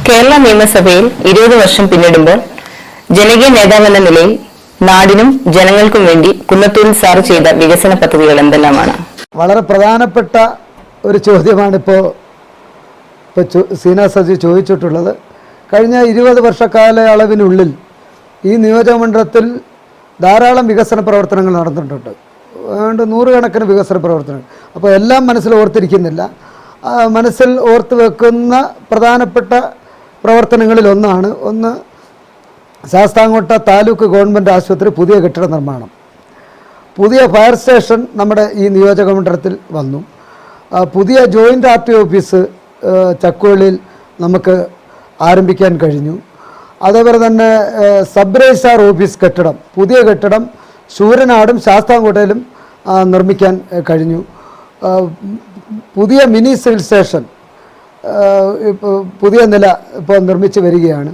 കേരള നിയമസഭയിൽ 20 വർഷം പിന്നിടുമ്പോൾ ജനകീയ നേതാവെന്ന നിലയിൽ നാടിനും ജനങ്ങൾക്കും വേണ്ടി കുന്നത്തൂരിൽ സാർ ചെയ്ത വികസന പദ്ധതികൾ എന്തെല്ലാമാണ്? വളരെ പ്രധാനപ്പെട്ട ഒരു ചോദ്യമാണ് ഇപ്പോൾ സീന സജി ചോദിച്ചിട്ടുള്ളത്. കഴിഞ്ഞ 20 വർഷക്കാലയളവിനുള്ളിൽ ഈ നിയോജകമണ്ഡലത്തിൽ ധാരാളം വികസന പ്രവർത്തനങ്ങൾ നടന്നിട്ടുണ്ട്. ഏതാണ്ട് 100 കണക്കിന് വികസന പ്രവർത്തനങ്ങൾ. അപ്പോൾ എല്ലാം മനസ്സിൽ ഓർത്തിരിക്കുന്നില്ല. മനസ്സിൽ ഓർത്ത് വെക്കുന്ന പ്രധാനപ്പെട്ട പ്രവർത്തനങ്ങളിലൊന്നാണ് ശാസ്താംകോട്ട താലൂക്ക് ഗവൺമെൻറ് ആശുപത്രി പുതിയ കെട്ടിട നിർമ്മാണം. പുതിയ ഫയർ സ്റ്റേഷൻ നമ്മുടെ ഈ നിയോജകമണ്ഡലത്തിൽ വന്നു. പുതിയ ജോയിൻ്റ് ആർ ടി ഓഫീസ് ചക്കുവള്ളിയിൽ നമുക്ക് ആരംഭിക്കാൻ കഴിഞ്ഞു. അതേപോലെ തന്നെ സബ് രജിസ്ട്രാർ ഓഫീസ് കെട്ടിടം, പുതിയ കെട്ടിടം ശൂരനാടും ശാസ്താംകോട്ടയിലും നിർമ്മിക്കാൻ കഴിഞ്ഞു. പുതിയ മിനി സിവിൽ സ്റ്റേഷൻ പുതിയ നില ഇപ്പോൾ നിർമ്മിച്ച് വരികയാണ്.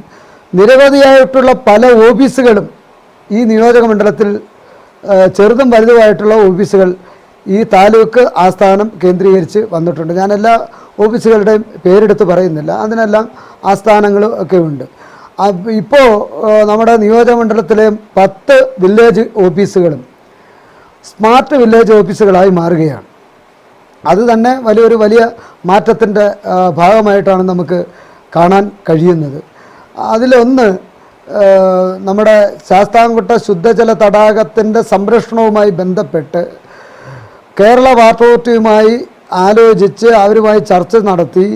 നിരവധിയായിട്ടുള്ള പല ഓഫീസുകളും ഈ നിയോജകമണ്ഡലത്തിൽ ചെറുതും വലുതുമായിട്ടുള്ള ഓഫീസുകൾ ഈ താലൂക്ക് ആസ്ഥാനം കേന്ദ്രീകരിച്ച് വന്നിട്ടുണ്ട്. ഞാൻ എല്ലാ ഓഫീസുകളുടെയും പേരെടുത്ത് പറയുന്നില്ല, അതിനെല്ലാം ആസ്ഥാനങ്ങളും ഒക്കെ ഉണ്ട്. ഇപ്പോൾ നമ്മുടെ നിയോജകമണ്ഡലത്തിലെ 10 വില്ലേജ് ഓഫീസുകളും സ്മാർട്ട് വില്ലേജ് ഓഫീസുകളായി മാറുകയാണ്. അത് തന്നെ വലിയ മാറ്റത്തിൻ്റെ ഭാഗമായിട്ടാണ് നമുക്ക് കാണാൻ കഴിയുന്നത്. അതിലൊന്ന് നമ്മുടെ ശാസ്താംകോട്ട ശുദ്ധജല തടാകത്തിൻ്റെ സംരക്ഷണവുമായി ബന്ധപ്പെട്ട് കേരള വാട്ടർ അതോറിറ്റിയുമായി ആലോചിച്ച് അവരുമായി ചർച്ച നടത്തി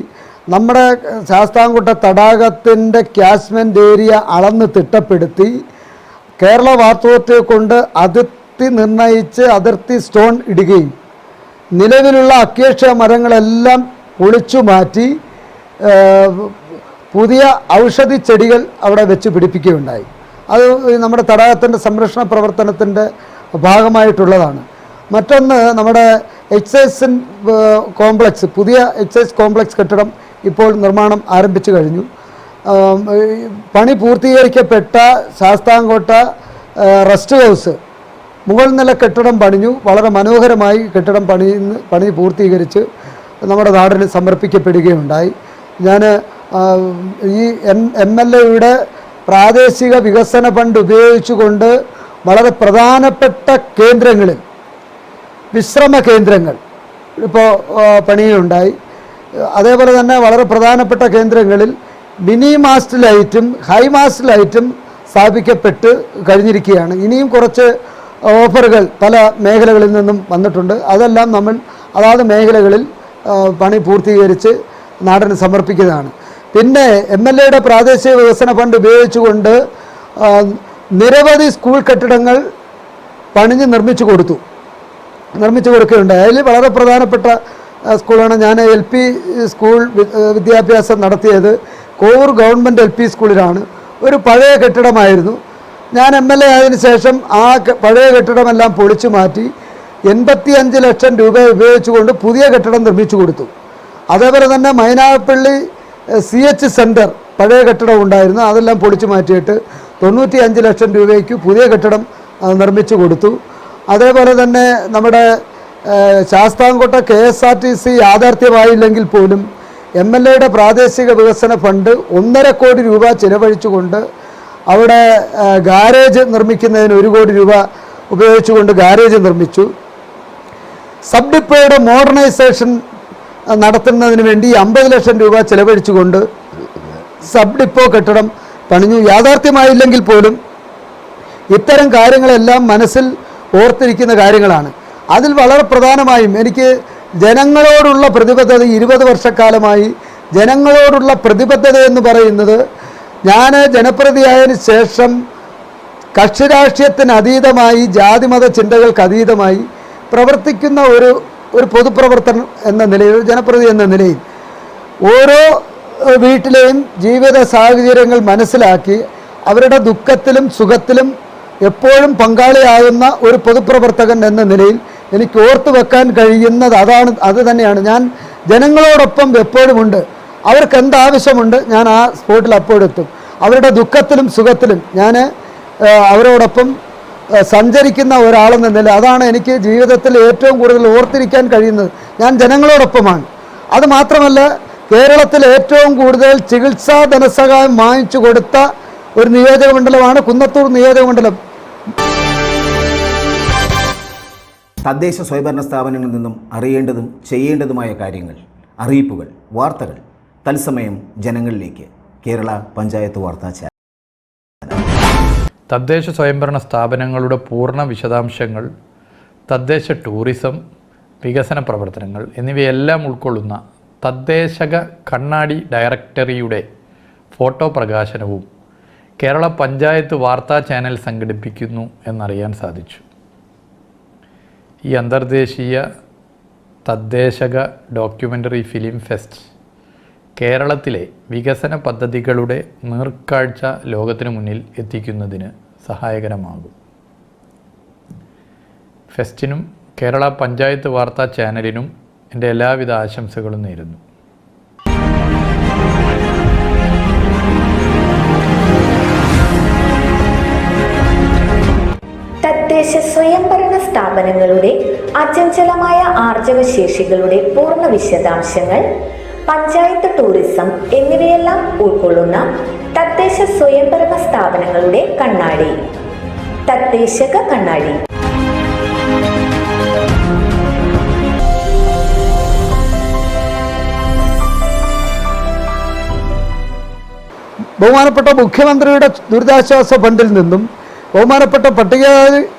നമ്മുടെ ശാസ്താംകോട്ട തടാകത്തിൻ്റെ ക്യാച്ച്മെൻറ്റ് ഏരിയ അളന്ന് തിട്ടപ്പെടുത്തി കേരള വാട്ടർ അതോറിറ്റിയെ കൊണ്ട് അതിർത്തി നിർണയിച്ച് അതിർത്തി സ്റ്റോൺ ഇടുകയും നിലവിലുള്ള അക്കേഷ്യ മരങ്ങളെല്ലാം പൊളിച്ചു മാറ്റി പുതിയ ഔഷധി ചെടികൾ അവിടെ വെച്ച് പിടിപ്പിക്കുകയുണ്ടായി. അത് നമ്മുടെ തടാകത്തിൻ്റെ സംരക്ഷണ പ്രവർത്തനത്തിൻ്റെ ഭാഗമായിട്ടുള്ളതാണ്. മറ്റൊന്ന് നമ്മുടെ എക്സൈസ് കോംപ്ലക്സ്, പുതിയ എക്സൈസ് കോംപ്ലക്സ് കെട്ടിടം ഇപ്പോൾ നിർമ്മാണം ആരംഭിച്ചു കഴിഞ്ഞു. പണി പൂർത്തീകരിക്കപ്പെട്ട ശാസ്താംകോട്ട റെസ്റ്റ് ഹൗസ് മുകൾ നില കെട്ടിടം പണിഞ്ഞു. വളരെ മനോഹരമായി കെട്ടിടം പണി പൂർത്തീകരിച്ച് നമ്മുടെ നാടിന് സമർപ്പിക്കപ്പെടുകയുണ്ടായി. ഞാൻ ഈ MLAയുടെ പ്രാദേശിക വികസന ഫണ്ട് ഉപയോഗിച്ചുകൊണ്ട് വളരെ പ്രധാനപ്പെട്ട കേന്ദ്രങ്ങളിൽ വിശ്രമ കേന്ദ്രങ്ങൾ ഇപ്പോൾ പണിയുണ്ടായി. അതേപോലെ തന്നെ വളരെ പ്രധാനപ്പെട്ട കേന്ദ്രങ്ങളിൽ മിനി മാസ്റ്റ് ലൈറ്റും ഹൈ മാസ്റ്റ് ലൈറ്റും സ്ഥാപിക്കപ്പെട്ട് കഴിഞ്ഞിരിക്കുകയാണ്. ഇനിയും കുറച്ച് ഓഫറുകൾ പല മേഖലകളിൽ നിന്നും വന്നിട്ടുണ്ട്. അതെല്ലാം നമ്മൾ അതാത് മേഖലകളിൽ പണി പൂർത്തീകരിച്ച് നാടിന് സമർപ്പിക്കുന്നതാണ്. പിന്നെ MLAയുടെ പ്രാദേശിക വികസന ഫണ്ട് ഉപയോഗിച്ചുകൊണ്ട് നിരവധി സ്കൂൾ കെട്ടിടങ്ങൾ നിർമ്മിച്ചു കൊടുക്കുകയുണ്ടായി. അതിൽ വളരെ പ്രധാനപ്പെട്ട സ്കൂളാണ്. ഞാൻ LP സ്കൂൾ വിദ്യാഭ്യാസം നടത്തിയത് കോവൂർ ഗവൺമെൻറ് LP സ്കൂളിലാണ്. ഒരു പഴയ കെട്ടിടമായിരുന്നു. ഞാൻ MLA ആയതിനു ശേഷം ആ പഴയ കെട്ടിടമെല്ലാം പൊളിച്ചു മാറ്റി 85 ലക്ഷം രൂപ ഉപയോഗിച്ചുകൊണ്ട് പുതിയ കെട്ടിടം നിർമ്മിച്ചു കൊടുത്തു. അതേപോലെ തന്നെ മൈനാഗപ്പള്ളി CH സെൻറ്റർ പഴയ കെട്ടിടം ഉണ്ടായിരുന്നു, അതെല്ലാം പൊളിച്ചു മാറ്റിയിട്ട് 95 ലക്ഷം രൂപയ്ക്ക് പുതിയ കെട്ടിടം നിർമ്മിച്ചു കൊടുത്തു. അതേപോലെ തന്നെ നമ്മുടെ ശാസ്താംകോട്ട KSRTC യാഥാർത്ഥ്യമായില്ലെങ്കിൽ പോലും MLAയുടെ പ്രാദേശിക വികസന ഫണ്ട് 1.5 കോടി രൂപ ചിലവഴിച്ചുകൊണ്ട് അവിടെ ഗാരേജ് നിർമ്മിക്കുന്നതിന് 1 കോടി രൂപ ഉപയോഗിച്ചുകൊണ്ട് ഗാരേജ് നിർമ്മിച്ചു. സബ് ഡിപ്പോയുടെ മോഡേണൈസേഷൻ നടത്തുന്നതിന് വേണ്ടി 50 ലക്ഷം രൂപ ചിലവഴിച്ചുകൊണ്ട് സബ് ഡിപ്പോ കെട്ടിടം പണിഞ്ഞു. യാഥാർത്ഥ്യമായില്ലെങ്കിൽ പോലും ഇത്തരം കാര്യങ്ങളെല്ലാം മനസ്സിൽ ഓർത്തിരിക്കുന്ന കാര്യങ്ങളാണ്. അതിൽ വളരെ പ്രധാനമായും എനിക്ക് ജനങ്ങളോടുള്ള പ്രതിബദ്ധത, 20 വർഷക്കാലമായി ജനങ്ങളോടുള്ള പ്രതിബദ്ധത എന്ന് പറയുന്നത്, ഞാൻ ജനപ്രതിയായതിനു ശേഷം കക്ഷി രാഷ്ട്രീയത്തിന് അതീതമായി ജാതിമത ചിന്തകൾക്ക് അതീതമായി പ്രവർത്തിക്കുന്ന ഒരു പൊതുപ്രവർത്തനം എന്ന നിലയിൽ, ജനപ്രതി എന്ന നിലയിൽ ഓരോ വീട്ടിലെയും ജീവിത സാഹചര്യങ്ങൾ മനസ്സിലാക്കി അവരുടെ ദുഃഖത്തിലും സുഖത്തിലും എപ്പോഴും പങ്കാളിയാകുന്ന ഒരു പൊതുപ്രവർത്തകൻ എന്ന നിലയിൽ എനിക്ക് ഓർത്തു വെക്കാൻ കഴിയുന്നത് അത് തന്നെയാണ്. ഞാൻ ജനങ്ങളോടൊപ്പം എപ്പോഴുമുണ്ട്. അവർക്ക് എന്താവശ്യമുണ്ട് ഞാൻ ആ സ്പോട്ടിൽ അപ്പോഴെത്തും. അവരുടെ ദുഃഖത്തിലും സുഖത്തിലും ഞാൻ അവരോടൊപ്പം സഞ്ചരിക്കുന്ന ഒരാളെന്ന നില, അതാണ് എനിക്ക് ജീവിതത്തിൽ ഏറ്റവും കൂടുതൽ ഓർത്തിരിക്കാൻ കഴിയുന്നത്. ഞാൻ ജനങ്ങളോടൊപ്പമാണ്. അതുമാത്രമല്ല, കേരളത്തിൽ ഏറ്റവും കൂടുതൽ ചികിത്സാ ധനസഹായം വാങ്ങിച്ചു കൊടുത്ത ഒരു നിയോജക മണ്ഡലമാണ് കുന്നത്തൂർ നിയോജക മണ്ഡലം. തദ്ദേശ സ്വയംഭരണ സ്ഥാപനങ്ങളിൽ നിന്നും അറിയേണ്ടതും ചെയ്യേണ്ടതുമായ കാര്യങ്ങൾ, അറിയിപ്പുകൾ, വാർത്തകൾ തത്സമയം ജനങ്ങളിലേക്ക്. കേരള പഞ്ചായത്ത് വാർത്താ ചാനൽ. തദ്ദേശ സ്വയംഭരണ സ്ഥാപനങ്ങളുടെ പൂർണ്ണ വിശദാംശങ്ങൾ, തദ്ദേശ ടൂറിസം, വികസന പ്രവർത്തനങ്ങൾ എന്നിവയെല്ലാം ഉൾക്കൊള്ളുന്ന തദ്ദേശക കണ്ണാടി ഡയറക്ടറിയുടെ ഫോട്ടോ പ്രകാശനവും കേരള പഞ്ചായത്ത് വാർത്താ ചാനൽ സംഘടിപ്പിക്കുന്നു എന്നറിയാൻ സാധിച്ചു. ഈ അന്തർദേശീയ തദ്ദേശക ഡോക്യുമെൻ്ററി ഫിലിം ഫെസ്റ്റ് കേരളത്തിലെ വികസന പദ്ധതികളുടെ നേർക്കാഴ്ച ലോകത്തിനു മുന്നിൽ എത്തിക്കുന്നതിന് സഹായകരമാകും. ഫെസ്റ്റിനും കേരള പഞ്ചായത്ത് വാർത്താ ചാനലിനും എൻ്റെ എല്ലാവിധ ആശംസകളും നേരുന്നു. തദ്ദേശ സ്വയംഭരണ സ്ഥാപനങ്ങളുടെ അചഞ്ചലമായ ആർജവശേഷികളുടെ പൂർണ്ണ വിശദാംശങ്ങൾ, പഞ്ചായത്ത് ടൂറിസം എന്നിവയെല്ലാം ഉൾക്കൊള്ളുന്ന തദ്ദേശ സ്വയംഭരണ സ്ഥാപനങ്ങളുടെ കണ്ണാടി, തദ്ദേശക കണ്ണാടി. ബഹുമാനപ്പെട്ട മുഖ്യമന്ത്രിയുടെ ദുരിതാശ്വാസ ഫണ്ടിൽ നിന്നും ബഹുമാനപ്പെട്ട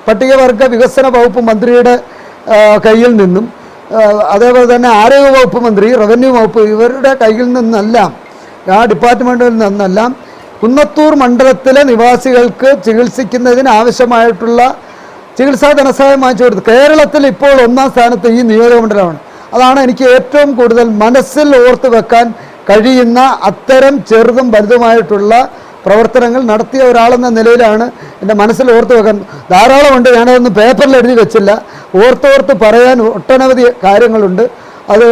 പട്ടികവർഗ വികസന വകുപ്പ് മന്ത്രിയുടെ കയ്യിൽ നിന്നും അതേപോലെ തന്നെ ആരോഗ്യ വകുപ്പ് മന്ത്രി, റവന്യൂ വകുപ്പ്, ഇവരുടെ കയ്യിൽ നിന്നെല്ലാം, ആ ഡിപ്പാർട്ട്മെൻറ്റിൽ നിന്നെല്ലാം കുന്നത്തൂർ മണ്ഡലത്തിലെ നിവാസികൾക്ക് ചികിത്സിക്കുന്നതിന് ആവശ്യമായിട്ടുള്ള ചികിത്സാ ധനസഹായം വാങ്ങിച്ചു കൊടുത്തു. കേരളത്തിൽ ഇപ്പോൾ 1-ാം സ്ഥാനത്ത് ഈ നിയോജക മണ്ഡലമാണ്. അതാണ് എനിക്ക് ഏറ്റവും കൂടുതൽ മനസ്സിൽ ഓർത്ത് വെക്കാൻ കഴിയുന്ന അത്തരം ചെറുതും വലുതുമായിട്ടുള്ള പ്രവർത്തനങ്ങൾ നടത്തിയ ഒരാളെന്ന നിലയിലാണ് എൻ്റെ മനസ്സിൽ ഓർത്ത് വെക്കാൻ ധാരാളമുണ്ട്. ഞാനതൊന്നും പേപ്പറിൽ എഴുതി വെച്ചില്ല. ഓർത്തോർത്ത് പറയാൻ ഒട്ടനവധി കാര്യങ്ങളുണ്ട്. അത്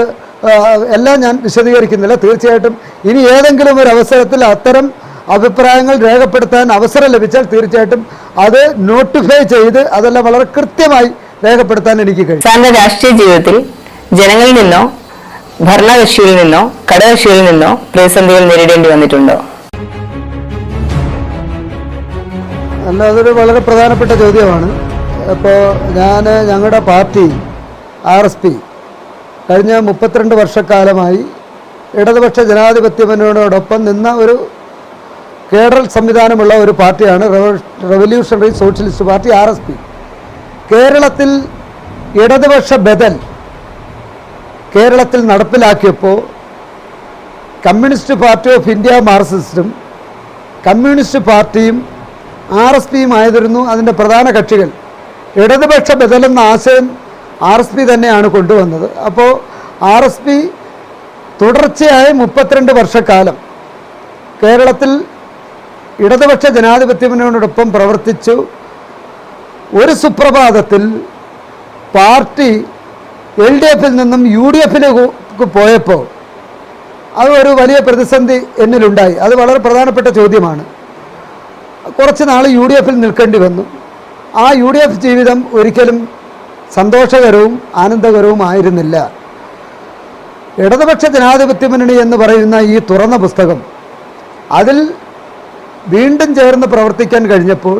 എല്ലാം ഞാൻ വിശദീകരിക്കുന്നില്ല. തീർച്ചയായിട്ടും ഇനി ഏതെങ്കിലും ഒരു അവസരത്തിൽ അത്തരം അഭിപ്രായങ്ങൾ രേഖപ്പെടുത്താൻ അവസരം ലഭിച്ചാൽ തീർച്ചയായിട്ടും അത് നോട്ടിഫൈ ചെയ്ത് അതെല്ലാം വളരെ കൃത്യമായി രേഖപ്പെടുത്താൻ എനിക്ക് കഴിയും. സാറിന്റെ രാഷ്ട്രീയ ജീവിതത്തിൽ ജനങ്ങളിൽ നിന്നോ ഭരണകക്ഷിയിൽ നിന്നോ ഘടകകക്ഷിയിൽ നിന്നോ പ്രതിസന്ധികൾ നേരിടേണ്ടി വന്നിട്ടുണ്ടോ? അല്ല, അതൊരു വളരെ പ്രധാനപ്പെട്ട ചോദ്യമാണ്. ഇപ്പോൾ ഞങ്ങളുടെ പാർട്ടി RSP കഴിഞ്ഞ 32 വർഷക്കാലമായി ഇടതുപക്ഷ ജനാധിപത്യ മുന്നണിയോടൊപ്പം നിന്ന ഒരു കേഡറൽ സംവിധാനമുള്ള ഒരു പാർട്ടിയാണ് റവല്യൂഷണറി സോഷ്യലിസ്റ്റ് പാർട്ടി RSP. കേരളത്തിൽ ഇടതുപക്ഷ ബദൽ കേരളത്തിൽ നടപ്പിലാക്കിയപ്പോൾ കമ്മ്യൂണിസ്റ്റ് പാർട്ടി ഓഫ് ഇന്ത്യ മാർക്സിസ്റ്റും കമ്മ്യൂണിസ്റ്റ് പാർട്ടിയും RSPയും ആയിരുന്നു അതിൻ്റെ പ്രധാന കക്ഷികൾ. ഇടതുപക്ഷ ബദലെന്ന ആശയം RSP തന്നെയാണ് കൊണ്ടുവന്നത്. അപ്പോൾ RSP തുടർച്ചയായി 32 വർഷക്കാലം കേരളത്തിൽ ഇടതുപക്ഷ ജനാധിപത്യ മുന്നണിയോടൊപ്പം പ്രവർത്തിച്ചു. ഒരു സുപ്രഭാതത്തിൽ പാർട്ടി LDFിൽ നിന്നും UDFിലേക്ക് പോയപ്പോൾ അത് ഒരു വലിയ പ്രതിസന്ധി എന്നിലുണ്ടായി. അത് വളരെ പ്രധാനപ്പെട്ട ചോദ്യമാണ്. കുറച്ച് നാൾ UDFിൽ നിൽക്കേണ്ടി വന്നു. ആ UDF ജീവിതം ഒരിക്കലും സന്തോഷകരവും ആനന്ദകരവും ആയിരുന്നില്ല. ഇടതുപക്ഷ ജനാധിപത്യ മുന്നണി എന്ന് പറയുന്ന ഈ തുറന്ന പുസ്തകം, അതിൽ വീണ്ടും ചേർന്ന് പ്രവർത്തിക്കാൻ കഴിഞ്ഞപ്പോൾ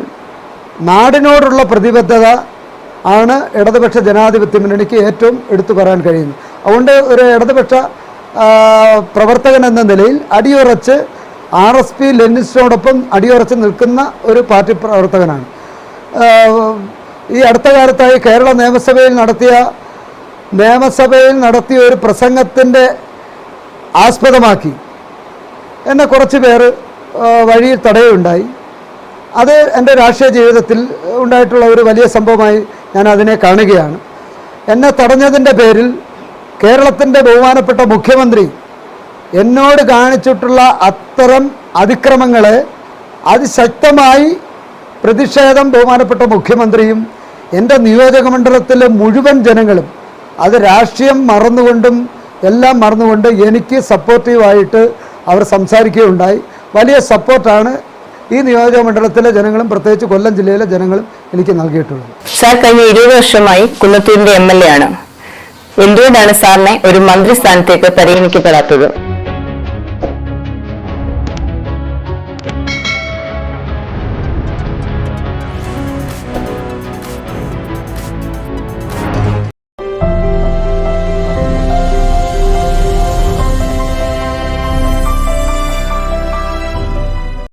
നാടിനോടുള്ള പ്രതിബദ്ധത ആണ് ഇടതുപക്ഷ ജനാധിപത്യ മുന്നണിക്ക് ഏറ്റവും എടുത്തു പറയാൻ കഴിയുന്നത്. അതുകൊണ്ട് ഒരു ഇടതുപക്ഷ പ്രവർത്തകൻ എന്ന നിലയിൽ അടിയുറച്ച് RSP ലെനിനിസ്റ്റിനോടൊപ്പം അടിയുറച്ച് നിൽക്കുന്ന ഒരു പാർട്ടി പ്രവർത്തകനാണ്. ഈ അടുത്ത കാലത്തായി കേരള നിയമസഭയിൽ നടത്തിയ ഒരു പ്രസംഗത്തിൻ്റെ ആസ്പദമാക്കി എന്നെ കുറച്ച് പേർ വഴിയിൽ തടയുണ്ടായി. അത് എൻ്റെ രാഷ്ട്രീയ ജീവിതത്തിൽ ഉണ്ടായിട്ടുള്ള ഒരു വലിയ സംഭവമായി ഞാൻ അതിനെ കാണുകയാണ്. എന്നെ തടഞ്ഞതിൻ്റെ പേരിൽ കേരളത്തിൻ്റെ ബഹുമാനപ്പെട്ട മുഖ്യമന്ത്രി എന്നോട് കാണിച്ചിട്ടുള്ള അത്തരം അതിക്രമങ്ങളെ അതിശക്തമായി പ്രതിഷേധം ബഹുമാനപ്പെട്ട മുഖ്യമന്ത്രിയും എൻ്റെ നിയോജക മണ്ഡലത്തിലെ മുഴുവൻ ജനങ്ങളും അത് രാഷ്ട്രീയം മറന്നുകൊണ്ടും എല്ലാം മറന്നുകൊണ്ട് എനിക്ക് സപ്പോർട്ടീവായിട്ട് അവർ സംസാരിക്കുകയുണ്ടായി. വലിയ സപ്പോർട്ടാണ് ഈ നിയോജക മണ്ഡലത്തിലെ ജനങ്ങളും പ്രത്യേകിച്ച് കൊല്ലം ജില്ലയിലെ ജനങ്ങളും എനിക്ക് നൽകിയിട്ടുള്ളത്. സാർ കഴിഞ്ഞ 20 വർഷമായി കുന്നത്തൂരിന്റെ MLA ആണ്. എന്തുകൊണ്ടാണ് സാറിനെ ഒരു മന്ത്രിസ്ഥാനത്തേക്ക് പരിഗണിക്കപ്പെടാത്തത്?